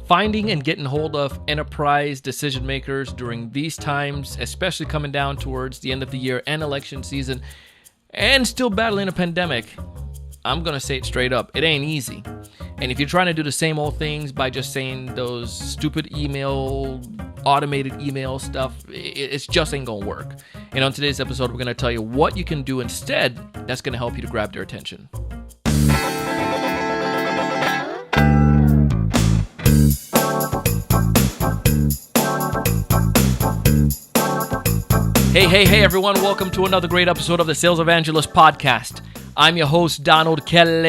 Finding and getting hold of enterprise decision makers during these times, especially coming down towards the end of the year and election season, and still battling a pandemic, I'm going to say it straight up. It ain't easy. And if you're trying to do the same old things by just saying those stupid automated email stuff, it just ain't going to work. And on today's episode, we're going to tell you what you can do instead that's going to help you to grab their attention. Hey, everyone. Welcome to another great episode of the Sales Evangelist Podcast. I'm your host, Donald Kelly,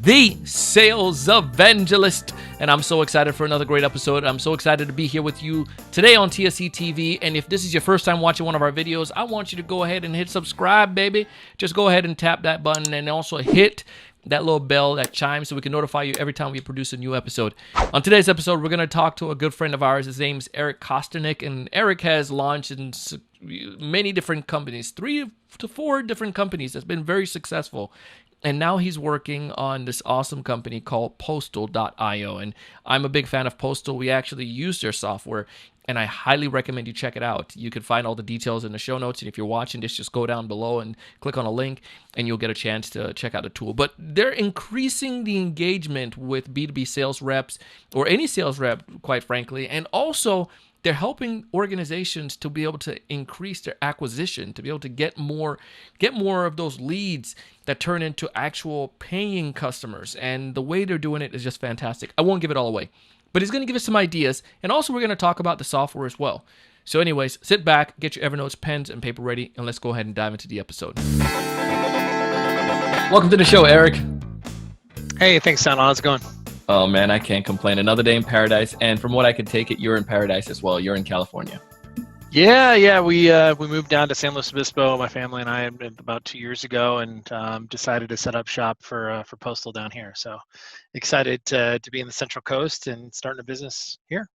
the Sales Evangelist, and I'm so excited for another great episode. I'm so excited to be here with you today on TSE TV, and if this is your first time watching one of our videos, I want you to go ahead and hit subscribe, baby. Just go ahead and tap that button and also hit that little bell, that chime, so we can notify you every time we produce a new episode. On today's episode, we're going to talk to a good friend of ours. His name's Eric Kosternick, and Eric has launched in many different companies, 3 to 4 different companies that's been very successful. And now he's working on this awesome company called Postal.io. And I'm a big fan of Postal. We actually use their software, and I highly recommend you check it out. You can find all the details in the show notes. And if you're watching this, just go down below and click on a link, and you'll get a chance to check out the tool. But they're increasing the engagement with B2B sales reps, or any sales rep, quite frankly. And also, they're helping organizations to be able to increase their acquisition, to be able to get more of those leads that turn into actual paying customers. And the way they're doing it is just fantastic. I won't give it all away, but he's going to give us some ideas. And also, we're going to talk about the software as well. So anyways, sit back, get your Evernotes, pens, and paper ready, and let's go ahead and dive into the episode. Welcome to the show, Eric. Hey, thanks, Donald. How's it going? Oh man, I can't complain. Another day in paradise, and from what I can take it, you're in paradise as well. You're in California. Yeah. We moved down to San Luis Obispo, my family and I, about 2 years ago, and decided to set up shop for Postal down here. So excited to be in the Central Coast and starting a business here.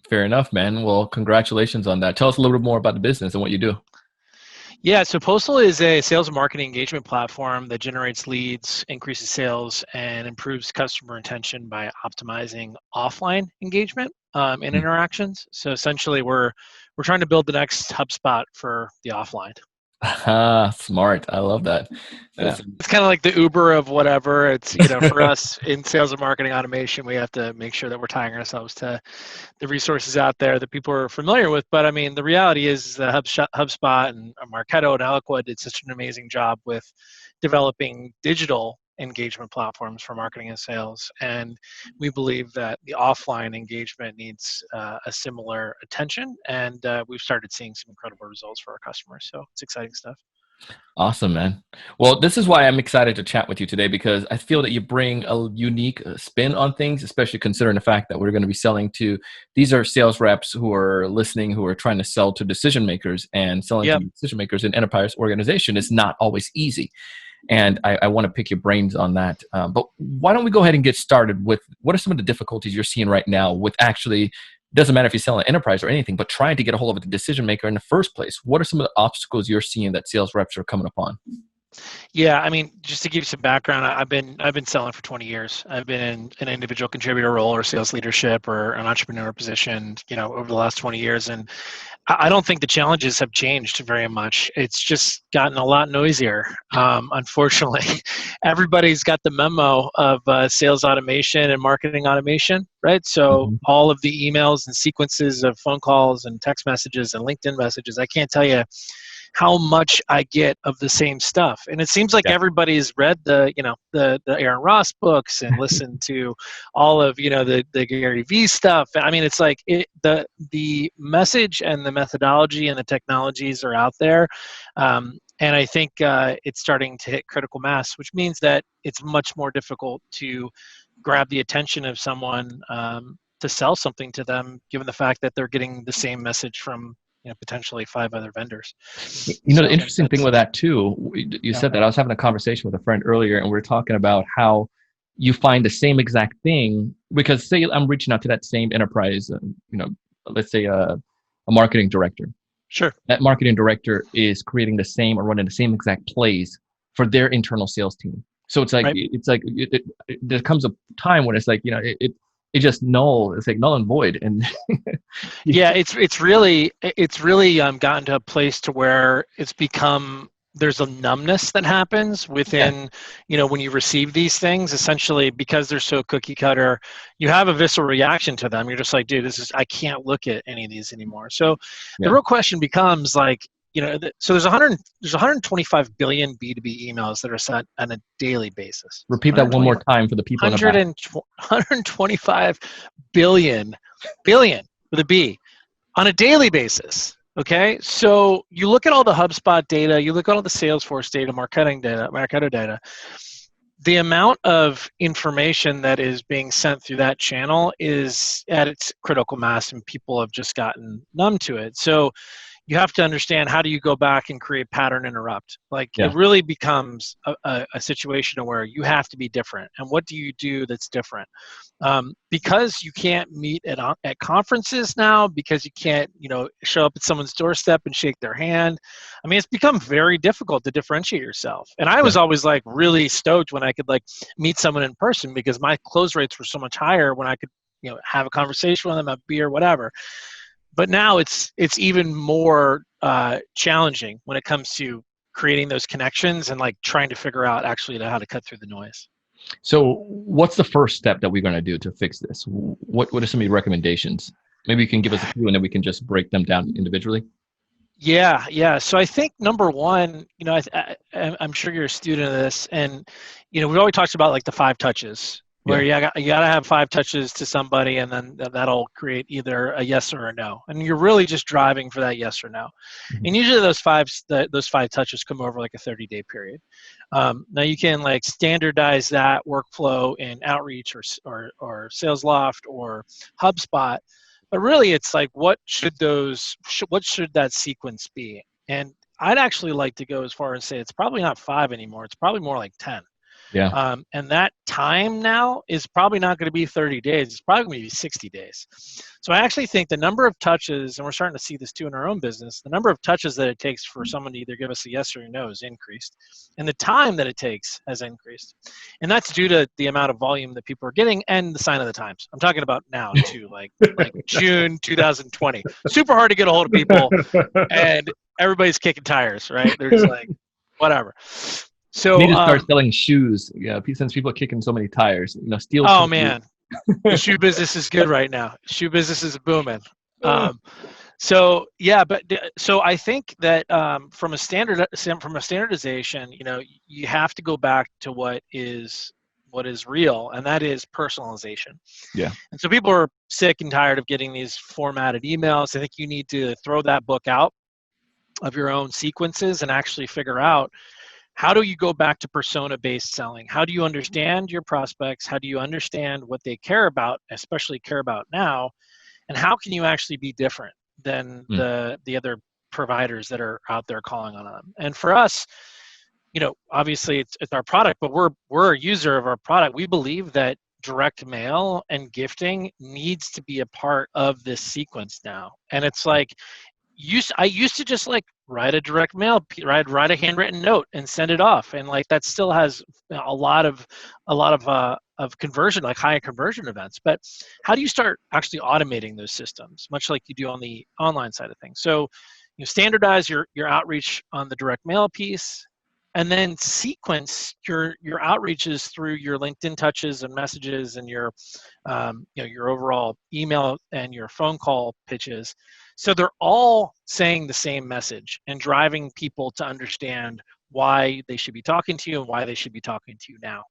Fair enough, man. Well, congratulations on that. Tell us a little bit more about the business and what you do. Yeah, so Postal is a sales and marketing engagement platform that generates leads, increases sales, and improves customer retention by optimizing offline engagement and interactions. So essentially, we're trying to build the next HubSpot for the offline. Smart. I love that. Yeah. It's kind of like the Uber of whatever. It's, for us in sales and marketing automation, we have to make sure that we're tying ourselves to the resources out there that people are familiar with. But I mean, the reality is that HubSpot and Marketo and Eloqua did such an amazing job with developing digital engagement platforms for marketing and sales. And we believe that the offline engagement needs a similar attention. And we've started seeing some incredible results for our customers. So it's exciting stuff. Awesome, man. Well, this is why I'm excited to chat with you today, because I feel that you bring a unique spin on things, especially considering the fact that we're going to be selling to, these are sales reps who are listening, who are trying to sell to decision makers, and selling to decision makers in enterprise organization is not always easy. And I want to pick your brains on that. But why don't we go ahead and get started with what are some of the difficulties you're seeing right now with actually, doesn't matter if you're selling enterprise or anything, but trying to get a hold of the decision maker in the first place. What are some of the obstacles you're seeing that sales reps are coming upon? Yeah, I mean, just to give you some background, I've been selling for 20 years. I've been in an individual contributor role or sales leadership or an entrepreneur position, over the last 20 years. And I don't think the challenges have changed very much. It's just gotten a lot noisier. Unfortunately, everybody's got the memo of sales automation and marketing automation, right? So all of the emails and sequences of phone calls and text messages and LinkedIn messages, I can't tell you how much I get of the same stuff. And it seems like everybody's read the Aaron Ross books and listened to all of, the Gary Vee stuff. I mean, it's like the message and the methodology and the technologies are out there. And I think it's starting to hit critical mass, which means that it's much more difficult to grab the attention of someone to sell something to them, given the fact that they're getting the same message from potentially 5 other vendors. The interesting thing with that too, you said that I was having a conversation with a friend earlier, and we were talking about how you find the same exact thing, because say I'm reaching out to that same enterprise, let's say a marketing director. Sure. That marketing director is creating the same or running the same exact plays for their internal sales team. So right? there comes a time when it's like, it just null. It's like null and void. And Yeah, it's really gotten to a place to where it's become, there's a numbness that happens yeah, within, when you receive these things, essentially because they're so cookie cutter, you have a visceral reaction to them. You're just like, dude, I can't look at any of these anymore. So the yeah. real question becomes like, so there's 125 billion B2B emails that are sent on a daily basis. Repeat that one more time for the people in the back. 125 billion with a B on a daily basis. Okay, so you look at all the HubSpot data, you look at all the Salesforce data, Marketo data. The amount of information that is being sent through that channel is at its critical mass, and people have just gotten numb to it. So you have to understand, how do you go back and create pattern interrupt? Like, it Yeah, really becomes a situation where you have to be different. And what do you do that's different? Because you can't meet at conferences now, because you can't show up at someone's doorstep and shake their hand. I mean, it's become very difficult to differentiate yourself. And I yeah. was always like really stoked when I could like meet someone in person, because my close rates were so much higher when I could have a conversation with them, have beer, whatever. But now it's even more challenging when it comes to creating those connections and like trying to figure out actually how to cut through the noise. So what's the first step that we're going to do to fix this? What are some of your recommendations? Maybe you can give us a few and then we can just break them down individually. Yeah. So I think number one, I'm sure you're a student of this, and we've always talked about like the 5 touches, where Yeah. you gotta have 5 touches to somebody, and then that'll create either a yes or a no, and you're really just driving for that yes or no. Mhm. And usually those 5 touches come over like a 30-day period. Now you can like standardize that workflow in Outreach or SalesLoft or HubSpot. But really, it's like, what should that sequence be? And I'd actually like to go as far as say it's probably not 5 anymore. It's probably more like 10. Yeah. And that time now is probably not going to be 30 days. It's probably going to be 60 days. So I actually think the number of touches, and we're starting to see this too in our own business, the number of touches that it takes for someone to either give us a yes or a no has increased. And the time that it takes has increased. And that's due to the amount of volume that people are getting and the sign of the times. I'm talking about now too, like June 2020. Super hard to get a hold of people, and everybody's kicking tires, right? They're just like, whatever. Need So to start selling shoes. Yeah, since people are kicking so many tires, steel oh toe. man, the shoe business is good right now. Shoe business is booming. Um, so yeah, so I think that from a standardization, you have to go back to what is real, and that is personalization. Yeah. And so people are sick and tired of getting these formatted emails. I think you need to throw that book out of your own sequences and actually figure out, how do you go back to persona-based selling? How do you understand your prospects? How do you understand what they care about, especially care about now? And how can you actually be different than Mm. the other providers that are out there calling on them? And for us, obviously it's our product, but we're a user of our product. We believe that direct mail and gifting needs to be a part of this sequence now. And it's like, I used to just like write a direct mail, write a handwritten note and send it off, and like that still has a lot of conversion, like high conversion events. But how do you start actually automating those systems, much like you do on the online side of things? So you standardize your outreach on the direct mail piece, and then sequence your outreaches through your LinkedIn touches and messages, and your overall email and your phone call pitches, so they're all saying the same message and driving people to understand why they should be talking to you and why they should be talking to you now.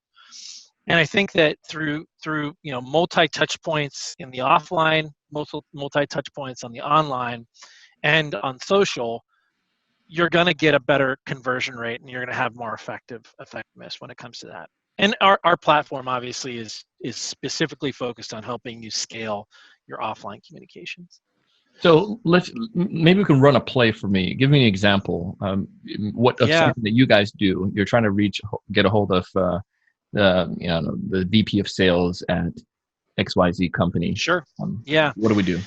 And I think that through multi touch points in the offline, multi touch points on the online and on social, you're going to get a better conversion rate, and you're going to have more effectiveness when it comes to that. And our platform obviously is specifically focused on helping you scale your offline communications. So maybe we can run a play for me. Give me an example. What of Yeah, something that you guys do? You're trying to get a hold of the VP of sales at XYZ company. sure. Yeah. What do we do?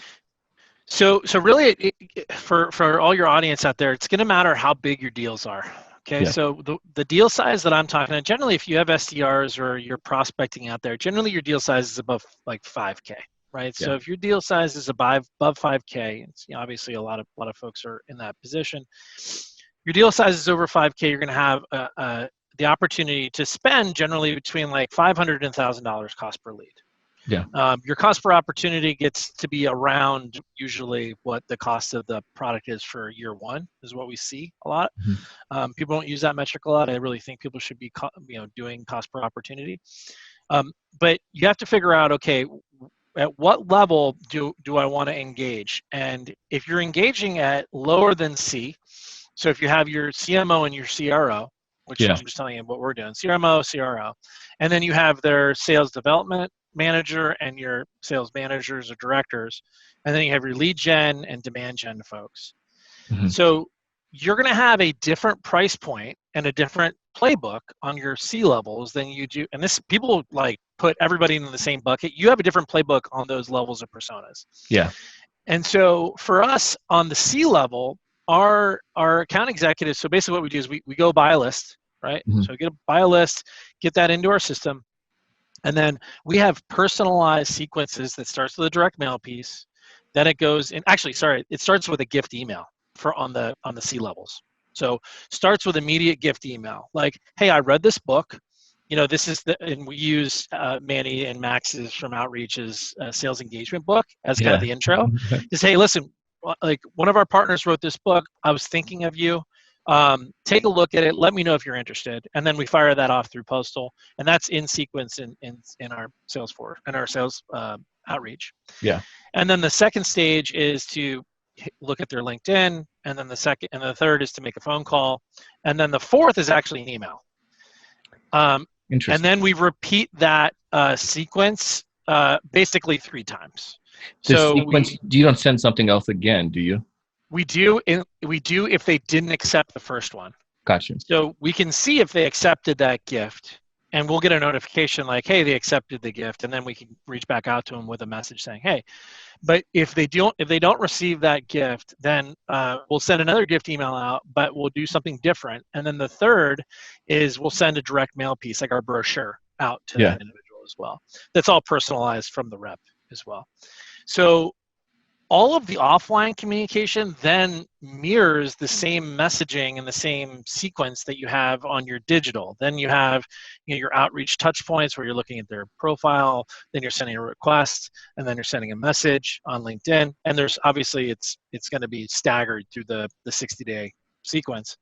So really, for all your audience out there, it's going to matter how big your deals are. Okay, Yeah. so the deal size that I'm talking about, generally, if you have SDRs or you're prospecting out there, generally your deal size is above like 5K, right? Yeah. So if your deal size is above 5K, it's, obviously a lot of folks are in that position. Your deal size is over 5K, you're going to have the opportunity to spend generally between like $500 and $1,000 cost per lead. Yeah. Your cost per opportunity gets to be around usually what the cost of the product is for year one, is what we see a lot. People don't use that metric a lot. I really think people should be doing cost per opportunity. But you have to figure out, okay, at what level do I want to engage? And if you're engaging at lower than C, so if you have your CMO and your CRO, which Yeah. I'm just telling you what we're doing, CMO, CRO, and then you have their sales development manager and your sales managers or directors, and then you have your lead gen and demand gen folks. Mhm. So you're going to have a different price point and a different playbook on your C levels than you do. And this, people like put everybody in the same bucket. You have a different playbook on those levels of personas. Yeah. And so for us on the C level, our account executives, so basically what we do is we go buy a list, right? Mhm. So buy a list, get that into our system. And then we have personalized sequences that starts with a direct mail piece. Then it goes in, actually, sorry, it starts with a gift email for on the C levels. So starts with immediate gift email, like, hey, I read this book. This is and we use Manny and Max's from Outreach's sales engagement book as kind of Yeah. the intro. Just, hey, listen, like one of our partners wrote this book. I was thinking of you. Take a look at it. Let me know if you're interested. And then we fire that off through postal, and that's in sequence in our Salesforce and our sales outreach. Yeah. And then the second stage is to look at their LinkedIn, and then the third is to make a phone call, and then the fourth is actually an email. And Interesting. then we repeat that sequence basically 3 times. The So sequence, you don't send something else again, do you? we do if they didn't accept the first one. Gotcha. So we can see if they accepted that gift, and we'll get a notification like, hey, they accepted the gift, and then we can reach back out to them with a message saying, hey. But if they don't receive that gift, then we'll send another gift email out, but we'll do something different. And then the third is we'll send a direct mail piece, like our brochure, out to Yeah. that individual as well. That's all personalized from the rep as well. So all of the offline communication then mirrors the same messaging and the same sequence that you have on your digital. Then you have your outreach touch points where you're looking at their profile, then you're sending a request, and then you're sending a message on LinkedIn. And there's obviously it's going to be staggered through the 60-day sequence.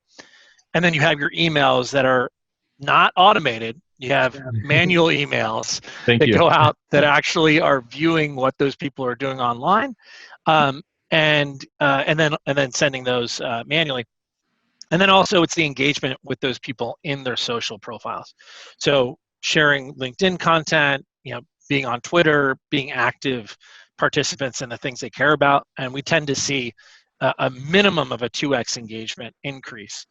And then you have your emails that are not automated. You have manual emails Thank that you. go out that actually are viewing what those people are doing online, and then sending those manually. And then also it's the engagement with those people in their social profiles. So sharing LinkedIn content, being on Twitter, being active participants in the things they care about, and we tend to see a minimum of a 2x engagement increase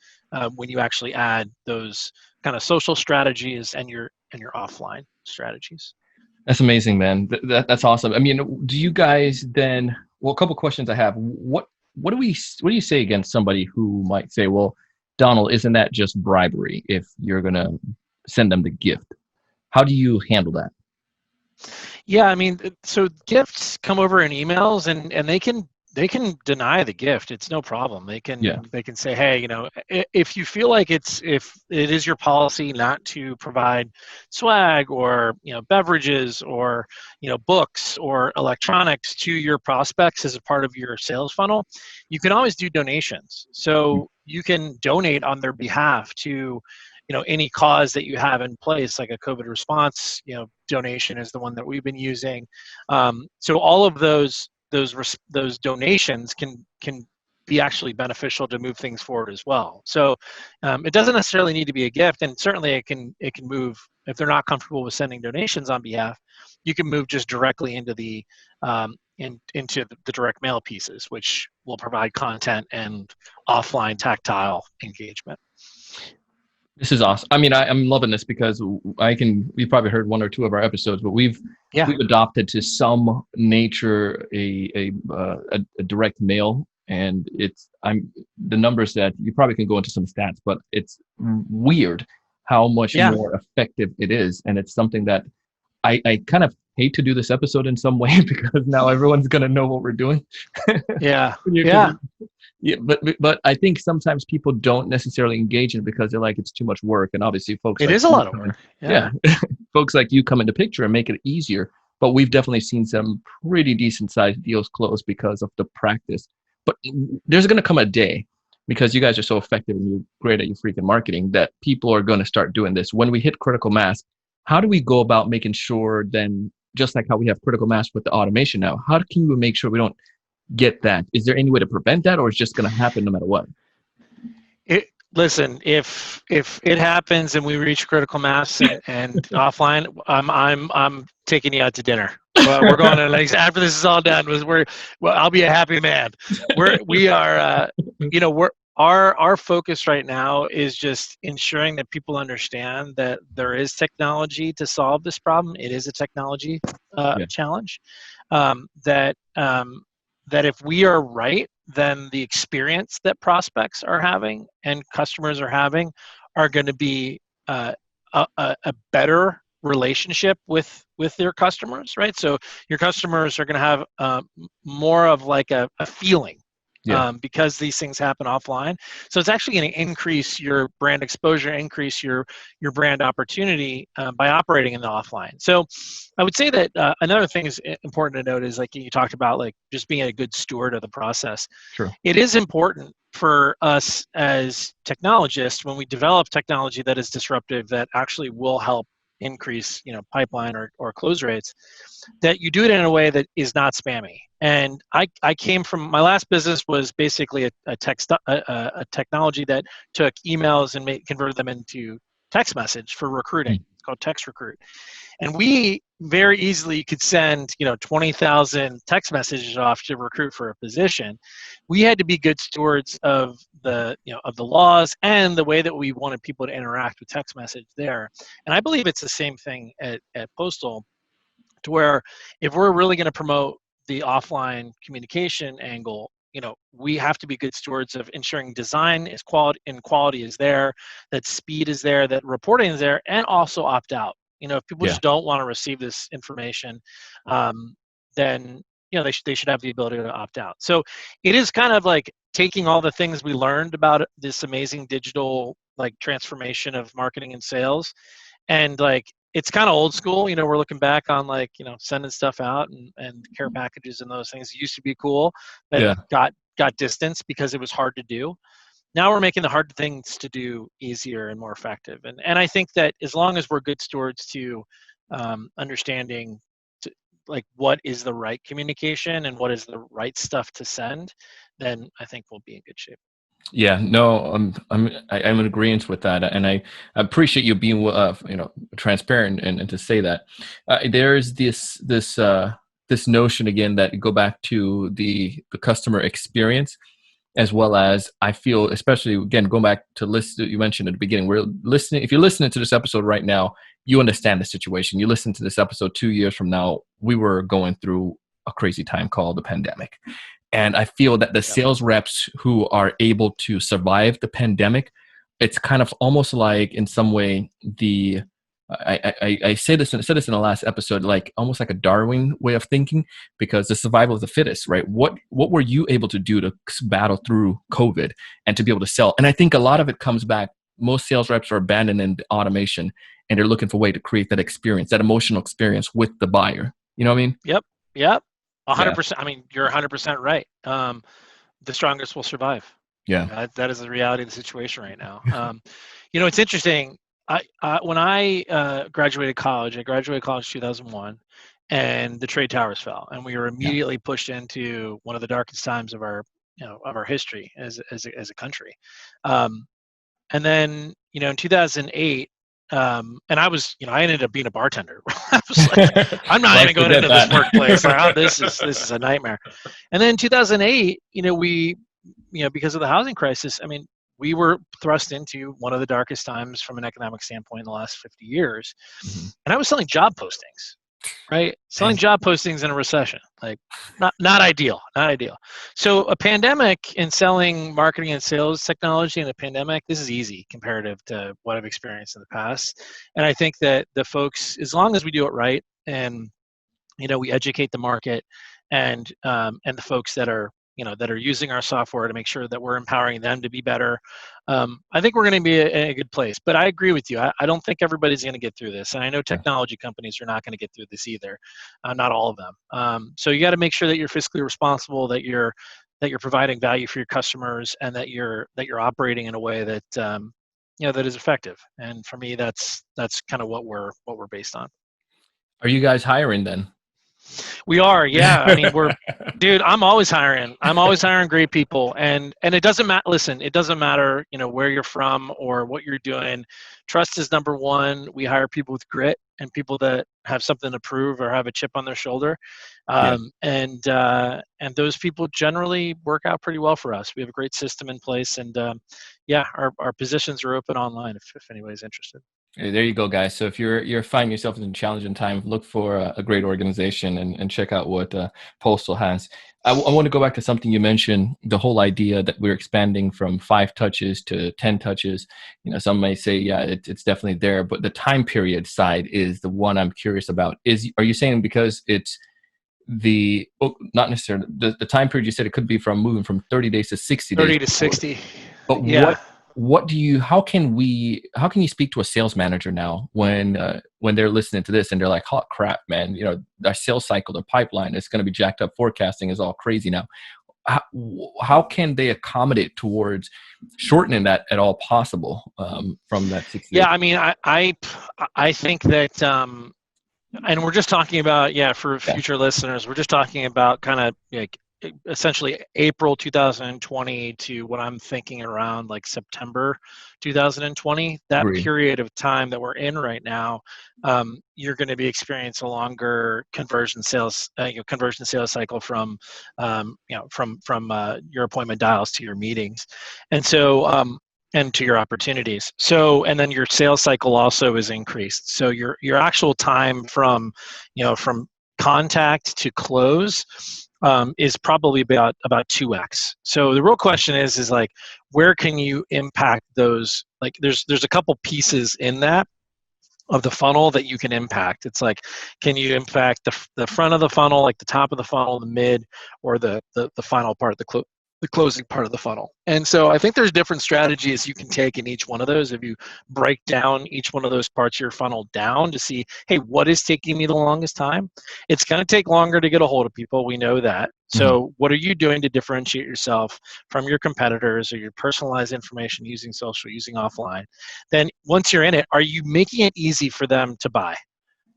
when you actually add those kind of social strategies and your offline strategies. That's amazing, man. That's awesome. I mean, do you guys then? Well, a couple questions I have. What do you say against somebody who might say, "Well, Donald, isn't that just bribery if you're gonna send them the gift?" How do you handle that? Yeah, I mean, so gifts come over in emails, and they can deny the gift. It's no problem. Yeah. They can say, hey, if you feel like if it is your policy not to provide swag or beverages or books or electronics to your prospects as a part of your sales funnel, you can always do donations. So you can donate on their behalf to any cause that you have in place, like a COVID response, donation is the one that we've been using. So all of those donations can be actually beneficial to move things forward as well. So it doesn't necessarily need to be a gift, and certainly it can move if they're not comfortable with sending donations on behalf. You can move just directly into the into the direct mail pieces, which will provide content and offline tactile engagement. This is awesome. I mean, I'm loving this because we've probably heard 1 or 2 of our episodes, but we've adopted to some nature a direct mail and I'm the numbers that you probably can go into some stats, but it's weird how much Yeah. more effective it is, and it's something that I kind of hate to do this episode in some way because now everyone's gonna know what we're doing. Yeah. Because Yeah. yeah, but I think sometimes people don't necessarily engage in it because they're like it's too much work, and obviously folks It like is a you lot of come in, work. Yeah. yeah, folks like you come into picture and make it easier. But we've definitely seen some pretty decent sized deals close because of the practice. But there's going to come a day because you guys are so effective and you're great at your freaking marketing that people are going to start doing this. When we hit critical mass, how do we go about making sure then, just like how we have critical mass with the automation now, how can we make sure we don't get that? Is there any way to prevent that, or it's just going to happen no matter what? It, listen, if it happens and we reach critical mass and offline, I'm taking you out to dinner. Well, we're going to after this is all done. Well, I'll be a happy man. We are, we're our focus right now is just ensuring that people understand that there is technology to solve this problem. It is a technology Yeah, challenge. That if we are right, then the experience that prospects are having and customers are having are going to be a better relationship with their customers, right? So your customers are going to have more of like a feeling yeah, because these things happen offline. So it's actually going to increase your brand exposure, increase your brand opportunity by operating in the offline. So I would say that another thing is important to note is like you talked about like just being a good steward of the process. sure. It is important for us as technologists when we develop technology that is disruptive that actually will help increase pipeline or close rates, that you do it in a way that is not spammy. And I came from my last business was basically a technology that took emails and converted them into text message for recruiting. Mm. It's called Text Recruit. And we very easily could send 20,000 text messages off to recruit for a position. We had to be good stewards of the laws and the way that we wanted people to interact with text message there. And I believe it's the same thing at Postal, to where if we're really going to promote the offline communication angle, we have to be good stewards of ensuring design is quality is there, that speed is there, that reporting is there, and also opt out. If people Yeah, just don't want to receive this information, then they should have the ability to opt out. So it is kind of like taking all the things we learned about this amazing digital like transformation of marketing and sales, and like it's kind of old school. We're looking back on like sending stuff out and care packages and those things used to be cool, but yeah. got distance because it was hard to do. Now we're making the hard things to do easier and more effective, and I think that as long as we're good stewards to understanding like what is the right communication and what is the right stuff to send, then I think we'll be in good shape. Yeah, no, I'm in agreement with that, and I appreciate you being transparent and to say that. There's this notion again that you go back to the customer experience, as well as I feel, especially again going back to list that you mentioned at the beginning. We're listening. If you're listening to this episode right now, you understand the situation. You listen to this episode 2 years from now, we were going through a crazy time called the pandemic. And I feel that the Yep. sales reps who are able to survive the pandemic, it's kind of almost like in some way I said this in the last episode, like almost like a Darwin way of thinking, because the survival of the fittest, right? What were you able to do to battle through COVID and to be able to sell? And I think a lot of it comes back. Most sales reps are abandoning the automation and they're looking for a way to create that experience, that emotional experience with the buyer. You know what I mean? Yep. Yep. Yeah. 100%. I mean, you're 100% right. The strongest will survive. Yeah. That is the reality of the situation right now. It's interesting. When I graduated college, I graduated college 2001, and the trade towers fell, and we were Yeah. immediately pushed into one of the darkest times of our history as a country. Um, and then in 2008. And I ended up being a bartender. I was like, I'm not Like even to going get into this that. workplace. Like, oh, this is a nightmare. And then 2008, we because of the housing crisis, I mean, we were thrust into one of the darkest times from an economic standpoint in the last 50 years. Mhm. And I was selling job postings. right? Selling And job postings in a recession, like not ideal, not ideal. So a pandemic and selling marketing and sales technology in a pandemic, this is easy comparative to what I've experienced in the past. And I think that the folks, as long as we do it right, and we educate the market, and the folks that are that are using our software to make sure that we're empowering them to be better. I think we're going to be in a good place. But I agree with you. I don't think everybody's going to get through this, and I know technology companies are not going to get through this either. Not all of them. So you got to make sure that you're fiscally responsible, that you're providing value for your customers, and that you're operating in a way that that is effective. And for me, that's kind of what we're based on. are you guys hiring then? We are, yeah. I mean, dude. I'm always hiring. I'm always hiring great people, and it doesn't matter. Listen, it doesn't matter, where you're from or what you're doing. Trust is number one. We hire people with grit and people that have something to prove or have a chip on their shoulder, Yeah. and those people generally work out pretty well for us. We have a great system in place, and yeah, our positions are open online if anybody's interested. There you go, guys. So if you're finding yourself in a challenging time, look for a great organization and check out what Postal has. I want to go back to something you mentioned, the whole idea that we're expanding from 5 touches to 10 touches. Some may say, yeah, it's definitely there, but the time period side is the one I'm curious about. Are you saying because it's not necessarily the time period? You said it could be from moving from 30 days to 60 days. 30 to 60. But Yeah. what do you how can you speak to a sales manager now when they're listening to this and they're like, "Hot crap, man, our sales cycle, the pipeline is going to be jacked up, forecasting is all crazy now." how, how can they accommodate towards shortening that at all possible, from that 60 Yeah, days? I mean, I think that, and we're just talking about, yeah, for Yeah, future listeners, we're just talking about kind of like essentially April 2020 to what I'm thinking around like September 2020. That agree. period of time that we're in right now, you're going to be experiencing a longer conversion sales cycle from your appointment dials to your meetings, and so. And to your opportunities. So, and then your sales cycle also is increased. So your actual time from contact to close, is probably about 2x. So the real question is like, where can you impact those? Like, there's a couple pieces in that of the funnel that you can impact. It's like, can you impact the front of the funnel, like the top of the funnel, the mid, or the final part, the closing part of the funnel? And so I think there's different strategies you can take in each one of those. If you break down each one of those parts of your funnel down to see, hey, what is taking me the longest time? It's going to take longer to get a hold of people. We know that. Mhm. So what are you doing to differentiate yourself from your competitors, or your personalized information using social, using offline? Then once you're in it, are you making it easy for them to buy?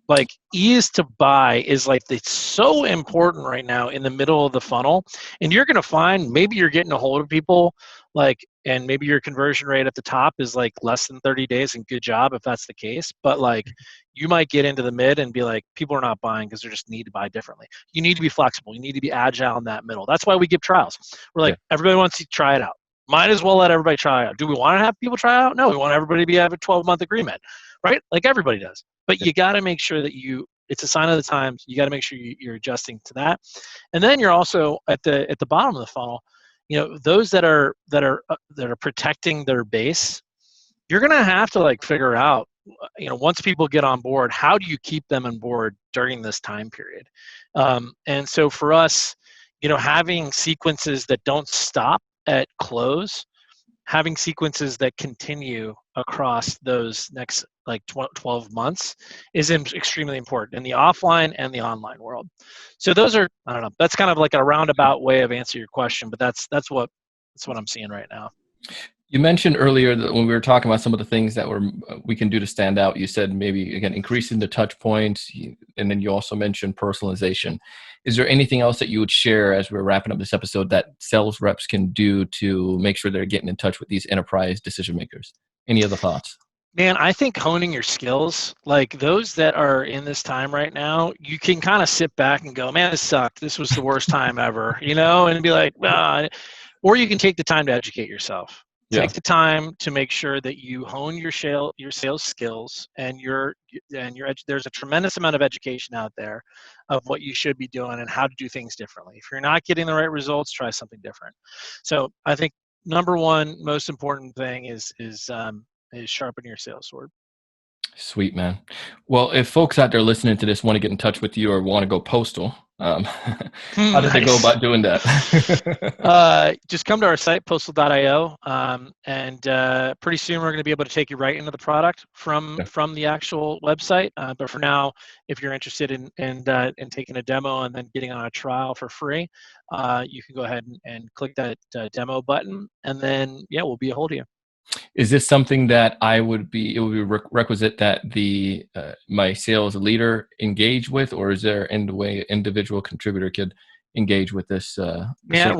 Like, ease to buy is like, it's so important right now in the middle of the funnel. And you're going to find maybe you're getting a hold of people, like, and maybe your conversion rate at the top is like less than 30 days, and good job if that's the case. But like, you might get into the mid and be like, people are not buying because they just need to buy differently. You need to be flexible. You need to be agile in that middle. That's why we give trials. We're Yeah. like, everybody wants to try it out. Might as well let everybody try it out. Do we want to have people try it out? No, we want everybody to have a 12-month agreement, right? Like everybody does. But Yeah. you got to make sure that it's a sign of the times. You got to make sure you're adjusting to that. And then you're also at the bottom of the funnel, those that are protecting their base. You're going to have to like figure out, once people get on board, how do you keep them on board during this time period? And so for us, having sequences that don't stop at close, having sequences that continue across those next like 12 months is extremely important in the offline and the online world. So those are, I don't know, that's kind of like a roundabout way of answering your question, but that's what I'm seeing right now. You mentioned earlier that when we were talking about some of the things that we can do to stand out, you said maybe again increasing the touch points, and then you also mentioned personalization. Is there anything else that you would share as we're wrapping up this episode that sales reps can do to make sure they're getting in touch with these enterprise decision makers? Any other thoughts? Man, I think honing your skills, like those that are in this time right now, you can kind of sit back and go, man, this sucked. This was the worst time ever, and be like, ah. Or you can take the time to educate yourself. Yeah. Take the time to make sure that you hone your sales skills, and there's a tremendous amount of education out there of what you should be doing and how to do things differently. If you're not getting the right results, try something different. So I think number one most important thing is sharpen your sales sword. Sweet, man. Well, if folks out there listening to this want to get in touch with you or want to go postal, how did they go Nice. about doing that? Just come to our site, postal.io, and pretty soon we're going to be able to take you right into the product from the actual website. But for now, if you're interested in taking a demo and then getting on a trial for free, you can go ahead and click that demo button, and then we'll be a hold of you. Is this something that it would be requisite that the my sales leader engage with, or is there any way individual contributor could engage with this? Yeah,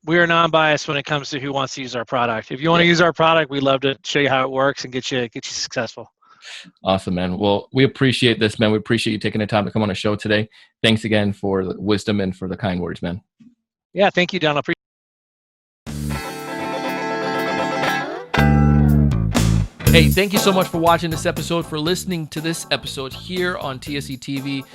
we are non-biased when it comes to who wants to use our product. If you want to use our product, we'd love to show you how it works and get you successful. Awesome, man. Well, we appreciate this, man. We appreciate you taking the time to come on the show today. Thanks again for the wisdom and for the kind words, man. Yeah, thank you, Don. Hey, thank you so much for watching this episode, for listening to this episode here on TSE TV.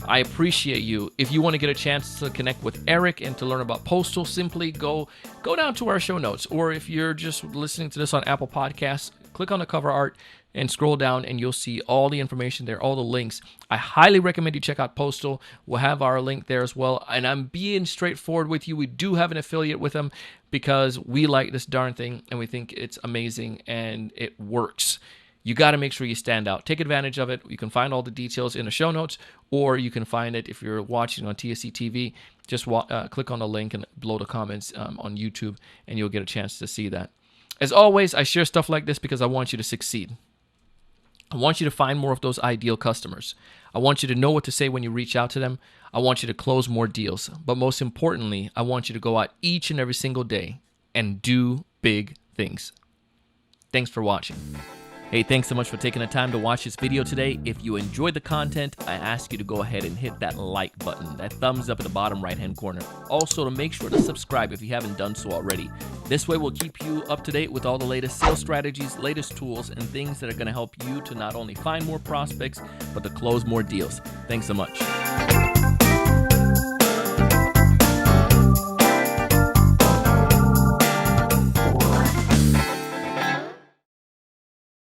I appreciate you. If you want to get a chance to connect with Eric and to learn about Postal, simply go down to our show notes. Or if you're just listening to this on Apple Podcasts, click on the cover art and scroll down and you'll see all the information there, all the links. I highly recommend you check out Postal. We'll have our link there as well. And I'm being straightforward with you. We do have an affiliate with them because we like this darn thing and we think it's amazing and it works. You got to make sure you stand out. Take advantage of it. You can find all the details in the show notes, or you can find it if you're watching on TSE TV. Just click on the link and below the comments on YouTube, and you'll get a chance to see that. As always, I share stuff like this because I want you to succeed. I want you to find more of those ideal customers. I want you to know what to say when you reach out to them. I want you to close more deals. But most importantly, I want you to go out each and every single day and do big things. Thanks for watching. Hey, thanks so much for taking the time to watch this video today. If you enjoyed the content, I ask you to go ahead and hit that like button, that thumbs up in the bottom right-hand corner. Also, to make sure to subscribe if you haven't done so already. This way, we'll keep you up to date with all the latest sales strategies, latest tools, and things that are going to help you to not only find more prospects, but to close more deals. Thanks so much.